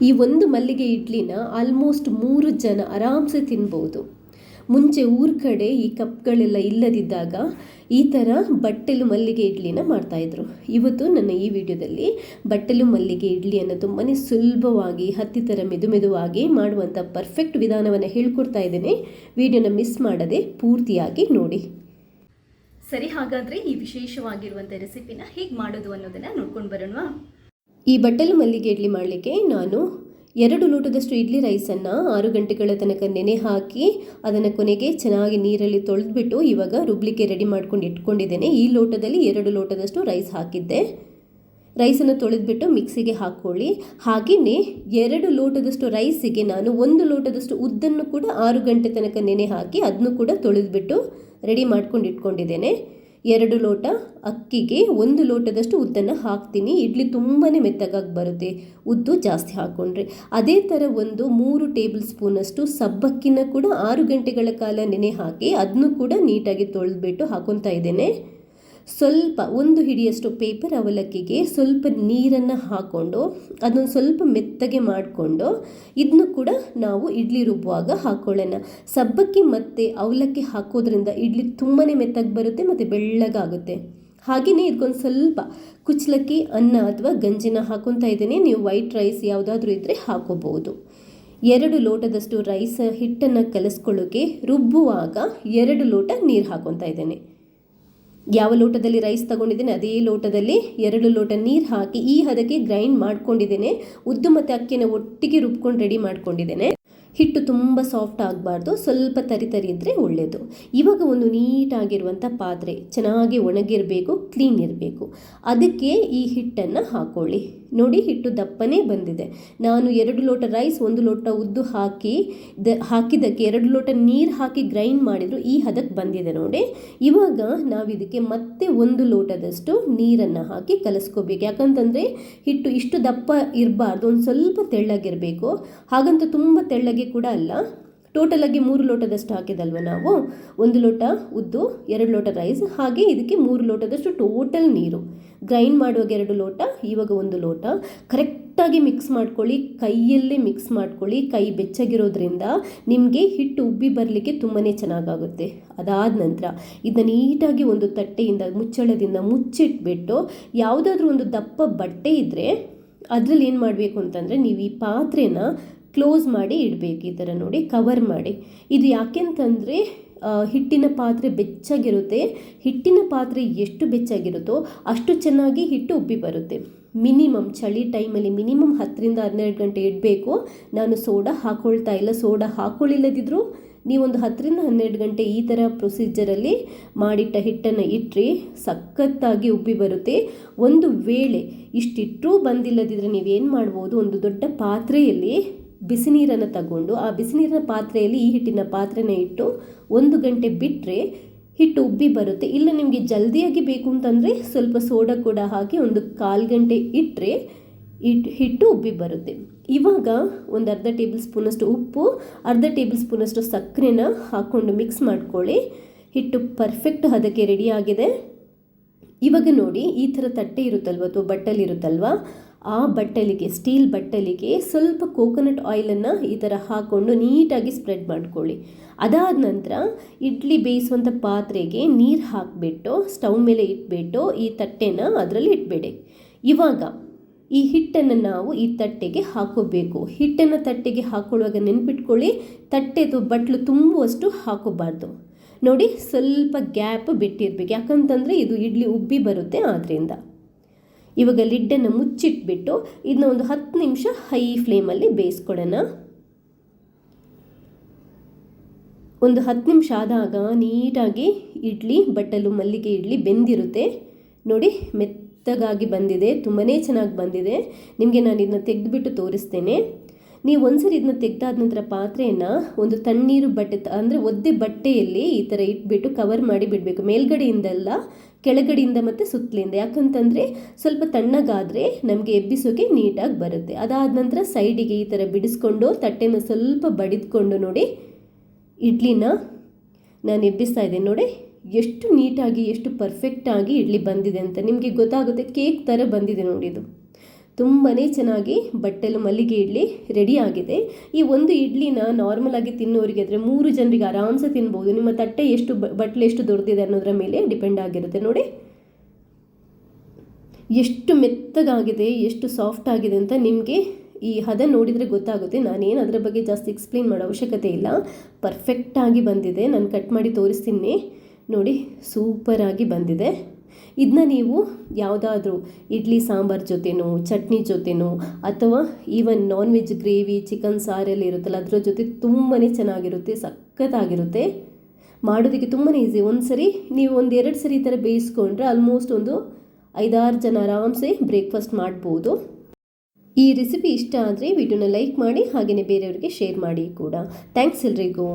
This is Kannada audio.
ಈ ಒಂದು ಮಲ್ಲಿಗೆ ಇಡ್ಲಿನ ಆಲ್ಮೋಸ್ಟ್ 3 ಜನ ಆರಾಮ್ಸೆ ತಿನ್ಬೋದು. ಮುಂಚೆ ಊರ ಕಡೆ ಈ ಕಪ್ಗಳೆಲ್ಲ ಇಲ್ಲದಿದ್ದಾಗ ಈ ಥರ ಬಟ್ಟಲು ಮಲ್ಲಿಗೆ ಇಡ್ಲಿನ ಮಾಡ್ತಾಯಿದ್ರು. ಇವತ್ತು ನನ್ನ ಈ ವಿಡಿಯೋದಲ್ಲಿ ಬಟ್ಟಲು ಮಲ್ಲಿಗೆ ಇಡ್ಲಿಯನ್ನು ತುಂಬಾ ಸುಲಭವಾಗಿ ಹತ್ತಿ ಥರ ಮೆದುವಾಗಿ ಮಾಡುವಂಥ ಪರ್ಫೆಕ್ಟ್ ವಿಧಾನವನ್ನು ಹೇಳ್ಕೊಡ್ತಾ ಇದ್ದೇನೆ. ವಿಡಿಯೋನ ಮಿಸ್ ಮಾಡದೆ ಪೂರ್ತಿಯಾಗಿ ನೋಡಿ. ಸರಿ, ಹಾಗಾದರೆ ಈ ವಿಶೇಷವಾಗಿರುವಂಥ ರೆಸಿಪಿನ ಹೇಗೆ ಮಾಡೋದು ಅನ್ನೋದನ್ನು ನೋಡ್ಕೊಂಡು ಬರೋಣ. ಈ ಬಟ್ಟಲು ಮಲ್ಲಿಗೆ ಇಡ್ಲಿ ಮಾಡಲಿಕ್ಕೆ ನಾನು 2 ಲೋಟದಷ್ಟು ಇಡ್ಲಿ ರೈಸನ್ನು 6 ಗಂಟೆಗಳ ತನಕ ನೆನೆ ಹಾಕಿ ಅದನ್ನು ಕೊನೆಗೆ ಚೆನ್ನಾಗಿ ನೀರಲ್ಲಿ ತೊಳೆದ್ಬಿಟ್ಟು ಇವಾಗ ರುಬ್ಲಿಕ್ಕೆ ರೆಡಿ ಮಾಡ್ಕೊಂಡು ಇಟ್ಕೊಂಡಿದ್ದೇನೆ. ಈ ಲೋಟದಲ್ಲಿ 2 ಲೋಟದಷ್ಟು ರೈಸ್ ಹಾಕಿದ್ದೆ. ರೈಸನ್ನು ತೊಳೆದ್ಬಿಟ್ಟು ಮಿಕ್ಸಿಗೆ ಹಾಕ್ಕೊಳ್ಳಿ. ಹಾಗೆಯೇ 2 ಲೋಟದಷ್ಟು ರೈಸಿಗೆ ನಾನು 1 ಲೋಟದಷ್ಟು ಉದ್ದನ್ನು ಕೂಡ 6 ಗಂಟೆ ತನಕ ನೆನೆ ಹಾಕಿ ಅದನ್ನು ಕೂಡ ತೊಳೆದ್ಬಿಟ್ಟು ರೆಡಿ ಮಾಡ್ಕೊಂಡು ಇಟ್ಕೊಂಡಿದ್ದೇನೆ. 2 ಲೋಟ ಅಕ್ಕಿಗೆ 1 ಲೋಟದಷ್ಟು ಉದ್ದನ್ನು ಹಾಕ್ತೀನಿ. ಇಡ್ಲಿ ತುಂಬಾ ಮೆತ್ತಗಾಗಿ ಬರುತ್ತೆ ಉದ್ದು ಜಾಸ್ತಿ ಹಾಕ್ಕೊಂಡ್ರೆ. ಅದೇ ಥರ 3 ಟೇಬಲ್ ಸ್ಪೂನಷ್ಟು ಸಬ್ಬಕ್ಕಿನ ಕೂಡ 6 ಗಂಟೆಗಳ ಕಾಲ ನೆನೆ ಹಾಕಿ ಅದನ್ನು ಕೂಡ ನೀಟಾಗಿ ತೊಳೆದ್ಬಿಟ್ಟು ಹಾಕೊತಾ ಇದ್ದೇನೆ. ಸ್ವಲ್ಪ 1 ಹಿಡಿಯಷ್ಟು ಪೇಪರ್ ಅವಲಕ್ಕಿಗೆ ಸ್ವಲ್ಪ ನೀರನ್ನು ಹಾಕ್ಕೊಂಡು ಅದನ್ನು ಸ್ವಲ್ಪ ಮೆತ್ತಗೆ ಮಾಡಿಕೊಂಡು ಇದನ್ನು ಕೂಡ ನಾವು ಇಡ್ಲಿ ರುಬ್ಬುವಾಗ ಹಾಕ್ಕೊಳ್ಳೋಣ. ಸಬ್ಬಕ್ಕಿ ಮತ್ತು ಅವಲಕ್ಕಿ ಹಾಕೋದ್ರಿಂದ ಇಡ್ಲಿ ತುಂಬಾ ಮೆತ್ತಗೆ ಬರುತ್ತೆ ಮತ್ತು ಬೆಳ್ಳಗಾಗುತ್ತೆ. ಹಾಗೆಯೇ ಇದಕ್ಕೊಂದು ಸ್ವಲ್ಪ ಕುಚ್ಚಲಕ್ಕಿ ಅನ್ನ ಅಥವಾ ಗಂಜಿನ ಹಾಕೊತಾ ಇದ್ದೇನೆ. ನೀವು ವೈಟ್ ರೈಸ್ ಯಾವುದಾದ್ರೂ ಇದ್ದರೆ ಹಾಕೋಬಹುದು. 2 ಲೋಟದಷ್ಟು ರೈಸ್ ಹಿಟ್ಟನ್ನು ಕಲಿಸ್ಕೊಳ್ಳೋಕ್ಕೆ ರುಬ್ಬುವಾಗ 2 ಲೋಟ ನೀರು ಹಾಕೊತಾ ಇದ್ದೇನೆ. ಯಾವ ಲೋಟದಲ್ಲಿ ರೈಸ್ ತಗೊಂಡಿದ್ದೇನೆ ಅದೇ ಲೋಟದಲ್ಲಿ 2 ಲೋಟ ನೀರು ಹಾಕಿ ಈ ಹದಕ್ಕೆ ಗ್ರೈಂಡ್ ಮಾಡ್ಕೊಂಡಿದ್ದೇನೆ. ಉದ್ದು ಮತ್ತು ಅಕ್ಕಿನ ಒಟ್ಟಿಗೆ ರುಬ್ಕೊಂಡು ರೆಡಿ ಮಾಡ್ಕೊಂಡಿದ್ದೇನೆ. ಹಿಟ್ಟು ತುಂಬ ಸಾಫ್ಟ್ ಆಗಬಾರ್ದು, ಸ್ವಲ್ಪ ತರಿ ಇದ್ದರೆ ಒಳ್ಳೆಯದು. ಇವಾಗ ಒಂದು ನೀಟಾಗಿರುವಂಥ ಪಾತ್ರೆ, ಚೆನ್ನಾಗಿ ಒಣಗಿರಬೇಕು, ಕ್ಲೀನ್ ಇರಬೇಕು. ಅದಕ್ಕೆ ಈ ಹಿಟ್ಟನ್ನು ಹಾಕ್ಕೊಳ್ಳಿ. ನೋಡಿ, ಹಿಟ್ಟು ದಪ್ಪನೇ ಬಂದಿದೆ. ನಾನು 2 ಲೋಟ ರೈಸ್ 1 ಲೋಟ ಉದ್ದು ಹಾಕಿದ್ದಕ್ಕೆ 2 ಲೋಟ ನೀರು ಹಾಕಿ ಗ್ರೈಂಡ್ ಮಾಡಿದ್ರು ಈ ಹದಕ್ಕೆ ಬಂದಿದೆ ನೋಡಿ. ಇವಾಗ ನಾವು ಇದಕ್ಕೆ ಮತ್ತೆ 1 ಲೋಟದಷ್ಟು ನೀರನ್ನು ಹಾಕಿ ಕಲಿಸ್ಕೋಬೇಕು. ಯಾಕಂತಂದರೆ ಹಿಟ್ಟು ಇಷ್ಟು ದಪ್ಪ ಇರಬಾರ್ದು, ಒಂದು ಸ್ವಲ್ಪ ತೆಳ್ಳಗಿರಬೇಕು. ಹಾಗಂತ ತುಂಬ ತೆಳ್ಳಗೆ ಕೂಡ ಅಲ್ಲ. ಟೋಟಲಾಗಿ 3 ಲೋಟದಷ್ಟು ಹಾಕಿದಲ್ವ ನಾವು. 1 ಲೋಟ ಉದ್ದು, 2 ಲೋಟ ರೈಸ್, ಹಾಗೆ ಇದಕ್ಕೆ 3 ಲೋಟದಷ್ಟು ಟೋಟಲ್ ನೀರು. ಗ್ರೈಂಡ್ ಮಾಡುವಾಗ 2 ಲೋಟ, ಇವಾಗ 1 ಲೋಟ. ಕರೆಕ್ಟಾಗಿ ಮಿಕ್ಸ್ ಮಾಡ್ಕೊಳ್ಳಿ, ಕೈಯಲ್ಲೇ ಮಿಕ್ಸ್ ಮಾಡ್ಕೊಳ್ಳಿ. ಕೈ ಬೆಚ್ಚಗಿರೋದ್ರಿಂದ ನಿಮಗೆ ಹಿಟ್ಟು ಉಬ್ಬಿ ಬರಲಿಕ್ಕೆ ತುಂಬಾ ಚೆನ್ನಾಗಾಗುತ್ತೆ. ಅದಾದ ನಂತರ ಇದನ್ನು ನೀಟಾಗಿ ಒಂದು ತಟ್ಟೆಯಿಂದ ಮುಚ್ಚಳದಿಂದ ಮುಚ್ಚಿಟ್ಬಿಟ್ಟು ಯಾವುದಾದ್ರೂ ಒಂದು ದಪ್ಪ ಬಟ್ಟೆ ಇದ್ದರೆ ಅದರಲ್ಲಿ ಏನು ಮಾಡಬೇಕು ಅಂತಂದರೆ ನೀವು ಈ ಪಾತ್ರೆನ ಕ್ಲೋಸ್ ಮಾಡಿ ಇಡಬೇಕು. ಈ ಥರ ನೋಡಿ ಕವರ್ ಮಾಡಿ. ಇದು ಯಾಕೆಂತಂದರೆ ಹಿಟ್ಟಿನ ಪಾತ್ರೆ ಬೆಚ್ಚಗಿರುತ್ತೆ. ಹಿಟ್ಟಿನ ಪಾತ್ರೆ ಎಷ್ಟು ಬೆಚ್ಚಗಿರುತ್ತೋ ಅಷ್ಟು ಚೆನ್ನಾಗಿ ಹಿಟ್ಟು ಉಬ್ಬಿ ಬರುತ್ತೆ. ಮಿನಿಮಮ್ ಚಳಿ ಟೈಮಲ್ಲಿ ಮಿನಿಮಮ್ 10 ರಿಂದ 12 ಗಂಟೆ ಇಡಬೇಕು. ನಾನು ಸೋಡಾ ಹಾಕ್ಕೊಳ್ತಾ ಇಲ್ಲ. ಸೋಡಾ ಹಾಕ್ಕೊಳ್ಳಿಲ್ಲದಿದ್ದರೂ ನೀವೊಂದು 10 ರಿಂದ 12 ಗಂಟೆ ಈ ಥರ ಪ್ರೊಸೀಜರಲ್ಲಿ ಮಾಡಿಟ್ಟ ಹಿಟ್ಟನ್ನು ಇಟ್ಟರೆ ಸಖತ್ತಾಗಿ ಉಬ್ಬಿ ಬರುತ್ತೆ. ಒಂದು ವೇಳೆ ಇಷ್ಟಿಟ್ಟರೂ ಬಂದಿಲ್ಲದಿದ್ದರೆ ನೀವೇನು ಮಾಡ್ಬೋದು, ಒಂದು ದೊಡ್ಡ ಪಾತ್ರೆಯಲ್ಲಿ ಬಿಸಿ ನೀರನ್ನು ತಗೊಂಡು ಆ ಬಿಸಿ ನೀರಿನ ಪಾತ್ರೆಯಲ್ಲಿ ಈ ಹಿಟ್ಟಿನ ಪಾತ್ರೆನ ಇಟ್ಟು 1 ಗಂಟೆ ಬಿಟ್ಟರೆ ಹಿಟ್ಟು ಉಬ್ಬಿ ಬರುತ್ತೆ. ಇಲ್ಲ ನಿಮಗೆ ಜಲ್ದಿಯಾಗಿ ಬೇಕು ಅಂತಂದರೆ ಸ್ವಲ್ಪ ಸೋಡಾ ಕೂಡ ಹಾಕಿ 1/4 ಗಂಟೆ ಇಟ್ಟರೆ ಹಿಟ್ಟು ಉಬ್ಬಿ ಬರುತ್ತೆ. ಇವಾಗ ಒಂದು ಅರ್ಧ ಟೇಬಲ್ ಸ್ಪೂನಷ್ಟು ಉಪ್ಪು, ಅರ್ಧ ಟೇಬಲ್ ಸ್ಪೂನಷ್ಟು ಸಕ್ಕರೆನ ಹಾಕ್ಕೊಂಡು ಮಿಕ್ಸ್ ಮಾಡ್ಕೊಳ್ಳಿ. ಹಿಟ್ಟು ಪರ್ಫೆಕ್ಟ್ ಹದಕ್ಕೆ ರೆಡಿಯಾಗಿದೆ. ಇವಾಗ ನೋಡಿ, ಈ ಥರ ತಟ್ಟೆ ಇರುತ್ತಲ್ವ ಅಥವಾ ಬಟ್ಟಲು ಇರುತ್ತಲ್ವ, ಆ ಬಟ್ಟಲಿಗೆ, ಸ್ಟೀಲ್ ಬಟ್ಟಲಿಗೆ ಸ್ವಲ್ಪ ಕೋಕೋನಟ್ ಆಯಿಲನ್ನು ಈ ಥರ ಹಾಕ್ಕೊಂಡು ನೀಟಾಗಿ ಸ್ಪ್ರೆಡ್ ಮಾಡ್ಕೊಳ್ಳಿ. ಅದಾದ ನಂತರ ಇಡ್ಲಿ ಬೇಯಿಸುವಂಥ ಪಾತ್ರೆಗೆ ನೀರು ಹಾಕಿಬಿಟ್ಟು ಸ್ಟವ್ ಮೇಲೆ ಇಟ್ಬಿಟ್ಟು ಈ ತಟ್ಟೆನ ಅದರಲ್ಲಿ ಇಟ್ಬೇಡಿ. ಇವಾಗ ಈ ಹಿಟ್ಟನ್ನು ನಾವು ಈ ತಟ್ಟೆಗೆ ಹಾಕೋಬೇಕು. ಹಿಟ್ಟನ್ನು ತಟ್ಟೆಗೆ ಹಾಕೊಳ್ಳುವಾಗ ನೆನ್ಪಿಟ್ಕೊಳ್ಳಿ, ತಟ್ಟೆ ಬಟ್ಲು ತುಂಬುವಷ್ಟು ಹಾಕೋಬಾರ್ದು. ನೋಡಿ, ಸ್ವಲ್ಪ ಗ್ಯಾಪ್ ಬಿಟ್ಟಿರಬೇಕು. ಯಾಕಂತಂದರೆ ಇದು ಇಡ್ಲಿ ಉಬ್ಬಿ ಬರುತ್ತೆ. ಆದ್ದರಿಂದ ಇವಾಗ ಲಿಡ್ಡನ್ನು ಮುಚ್ಚಿಟ್ಬಿಟ್ಟು ಇದನ್ನ ಒಂದು 10 ನಿಮಿಷ ಹೈ ಫ್ಲೇಮಲ್ಲಿ ಬೇಯಿಸ್ಕೊಳ್ಳೋಣ. ಒಂದು 10 ನಿಮಿಷ ಆದಾಗ ನೀಟಾಗಿ ಇಡ್ಲಿ, ಬಟ್ಟಲು ಮಲ್ಲಿಗೆ ಇಡ್ಲಿ ಬೆಂದಿರುತ್ತೆ. ನೋಡಿ, ಮೆತ್ತಗಾಗಿ ಬಂದಿದೆ, ತುಂಬಾ ಚೆನ್ನಾಗಿ ಬಂದಿದೆ. ನಿಮಗೆ ನಾನು ಇದನ್ನ ತೆಗೆದುಬಿಟ್ಟು ತೋರಿಸ್ತೇನೆ. ನೀವು ಒಂದ್ಸರಿ ಇದನ್ನ ತೆಗೆದಾದ ನಂತರ ಪಾತ್ರೆಯನ್ನು ಒಂದು ತಣ್ಣೀರು ಬಟ್ಟೆ ಅಂದರೆ ಒದ್ದೆ ಬಟ್ಟೆಯಲ್ಲಿ ಈ ಥರ ಇಟ್ಬಿಟ್ಟು ಕವರ್ ಮಾಡಿ ಬಿಡಬೇಕು. ಮೇಲ್ಗಡೆಯಿಂದಲ್ಲ, ಕೆಳಗಡೆಯಿಂದ ಮತ್ತು ಸುತ್ತಲಿಂದ. ಯಾಕಂತಂದರೆ ಸ್ವಲ್ಪ ತಣ್ಣಗಾದರೆ ನಮಗೆ ಎಬ್ಬಿಸೋಕೆ ನೀಟಾಗಿ ಬರುತ್ತೆ. ಅದಾದ ನಂತರ ಸೈಡಿಗೆ ಈ ಥರ ಬಿಡಿಸ್ಕೊಂಡು ತಟ್ಟೆನ ಸ್ವಲ್ಪ ಬಡಿದ್ಕೊಂಡು ನೋಡಿ ಇಡ್ಲಿನ ನಾನು ಎಬ್ಬಿಸ್ತಾ ಇದ್ದೇನೆ. ನೋಡಿ ಎಷ್ಟು ನೀಟಾಗಿ, ಎಷ್ಟು ಪರ್ಫೆಕ್ಟಾಗಿ ಇಡ್ಲಿ ಬಂದಿದೆ ಅಂತ ನಿಮಗೆ ಗೊತ್ತಾಗುತ್ತೆ. ಕೇಕ್ ಥರ ಬಂದಿದೆ ನೋಡಿ. ಇದು ತುಂಬಾ ಚೆನ್ನಾಗಿ ಬಟ್ಟಲು ಮಲ್ಲಿಗೆ ಇಡ್ಲಿ ರೆಡಿ ಆಗಿದೆ. ಈ ಒಂದು ಇಡ್ಲಿನ ನಾರ್ಮಲಾಗಿ ತಿನ್ನೋರಿಗೆ ಅಂದರೆ 3 ಜನರಿಗೆ ಆರಾಮ್ಸೆ ತಿನ್ಬೋದು. ನಿಮ್ಮ ತಟ್ಟೆ ಎಷ್ಟು ಬಟ್ಲು ಎಷ್ಟು ದೊಡ್ಡದಿದೆ ಅನ್ನೋದರ ಮೇಲೆ ಡಿಪೆಂಡ್ ಆಗಿರುತ್ತೆ. ನೋಡಿ ಎಷ್ಟು ಮೆತ್ತಗಾಗಿದೆ, ಎಷ್ಟು ಸಾಫ್ಟ್ ಆಗಿದೆ ಅಂತ ನಿಮಗೆ ಈ ಹದ ನೋಡಿದರೆ ಗೊತ್ತಾಗುತ್ತೆ. ನಾನೇನು ಅದರ ಬಗ್ಗೆ ಜಾಸ್ತಿ ಎಕ್ಸ್ಪ್ಲೇನ್ ಮಾಡೋ ಅವಶ್ಯಕತೆ ಇಲ್ಲ. ಪರ್ಫೆಕ್ಟಾಗಿ ಬಂದಿದೆ. ನಾನು ಕಟ್ ಮಾಡಿ ತೋರಿಸ್ತೀನಿ ನೋಡಿ, ಸೂಪರಾಗಿ ಬಂದಿದೆ. ಇದನ್ನ ನೀವು ಯಾವುದಾದ್ರೂ ಇಡ್ಲಿ ಸಾಂಬಾರ್ ಜೊತೆನೋ ಚಟ್ನಿ ಜೊತೆನೋ ಅಥವಾ even non veg gravy chicken ಸಾರೆಲ್ಲ ಇರುತ್ತಲ್ಲ ಅದರ ಜೊತೆ ತುಂಬಾ ಚೆನ್ನಾಗಿರುತ್ತೆ, ಸಖತ್ತಾಗಿರುತ್ತೆ. ಮಾಡೋದಕ್ಕೆ ತುಂಬಾ ಈಸಿ. ಒಂದು ಸರಿ ನೀವು 1-2 ಸರಿ ಈ ಥರ ಬೇಯಿಸ್ಕೊಂಡ್ರೆ ಆಲ್ಮೋಸ್ಟ್ ಒಂದು 5-6 ಜನ ಆರಾಮ್ಸೆ ಬ್ರೇಕ್ಫಾಸ್ಟ್ ಮಾಡ್ಬೋದು. ಈ ರೆಸಿಪಿ ಇಷ್ಟ ಆದರೆ ವಿಡಿಯೋನ ಲೈಕ್ ಮಾಡಿ, ಹಾಗೆಯೇ ಬೇರೆಯವರಿಗೆ ಶೇರ್ ಮಾಡಿ ಕೂಡ. ಥ್ಯಾಂಕ್ಸ್ ಎಲ್ರಿಗೂ.